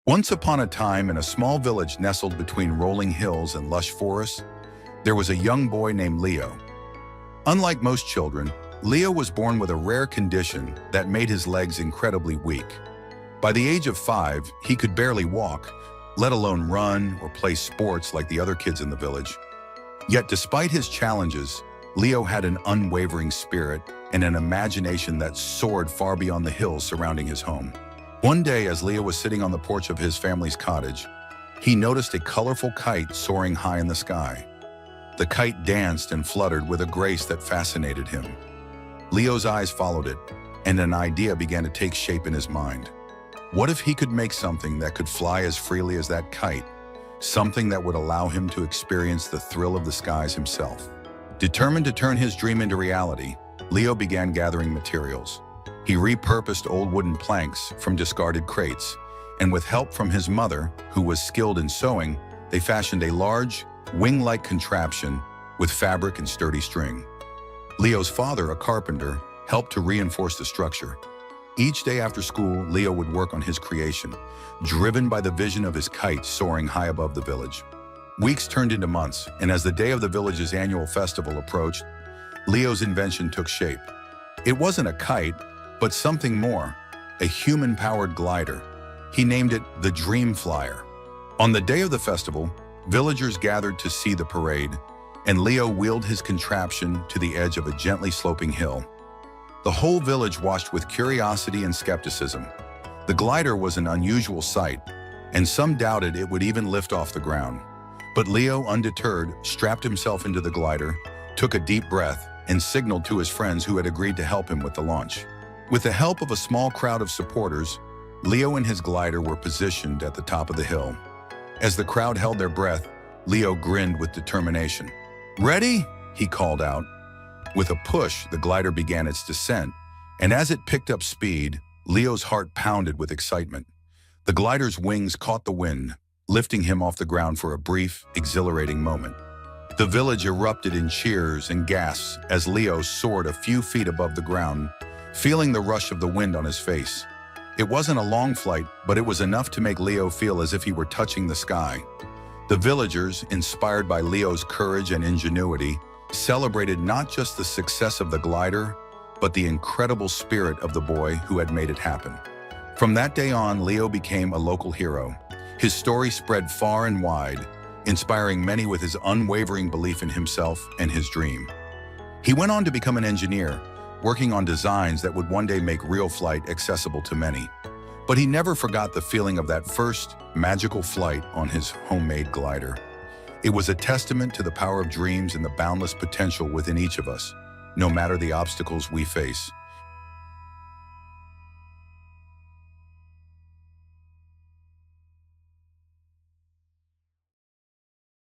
Once upon a time, in a small village nestled between rolling hills and lush forests, there was a young boy named Leo. Unlike most children, Leo was born with a rare condition that made his legs incredibly weak. By the age of 5, he could barely walk, let alone run or play sports like the other kids in the village. Yet despite his challenges, Leo had an unwavering spirit and an imagination that soared far beyond the hills surrounding his home. One day, as Leo was sitting on the porch of his family's cottage, he noticed a colorful kite soaring high in the sky. The kite danced and fluttered with a grace that fascinated him. Leo's eyes followed it, and an idea began to take shape in his mind. What if he could make something that could fly as freely as that kite, something that would allow him to experience the thrill of the skies himself? Determined to turn his dream into reality, Leo began gathering materials. He repurposed old wooden planks from discarded crates, and with help from his mother, who was skilled in sewing, they fashioned a large, wing-like contraption with fabric and sturdy string. Leo's father, a carpenter, helped to reinforce the structure. Each day after school, Leo would work on his creation, driven by the vision of his kite soaring high above the village. Weeks turned into months, and as the day of the village's annual festival approached, Leo's invention took shape. It wasn't a kite, but something more, a human-powered glider. He named it the Dream Flyer. On the day of the festival, villagers gathered to see the parade, and Leo wheeled his contraption to the edge of a gently sloping hill. The whole village watched with curiosity and skepticism. The glider was an unusual sight, and some doubted it would even lift off the ground. But Leo, undeterred, strapped himself into the glider, took a deep breath, and signaled to his friends who had agreed to help him with the launch. With the help of a small crowd of supporters, Leo and his glider were positioned at the top of the hill. As the crowd held their breath, Leo grinned with determination. "Ready?" he called out. With a push, the glider began its descent, and as it picked up speed, Leo's heart pounded with excitement. The glider's wings caught the wind, lifting him off the ground for a brief, exhilarating moment. The village erupted in cheers and gasps as Leo soared a few feet above the ground, feeling the rush of the wind on his face. It wasn't a long flight, but it was enough to make Leo feel as if he were touching the sky. The villagers, inspired by Leo's courage and ingenuity, celebrated not just the success of the glider, but the incredible spirit of the boy who had made it happen. From that day on, Leo became a local hero. His story spread far and wide, inspiring many with his unwavering belief in himself and his dream. He went on to become an engineer, working on designs that would one day make real flight accessible to many. But he never forgot the feeling of that first magical flight on his homemade glider. It was a testament to the power of dreams and the boundless potential within each of us, no matter the obstacles we face.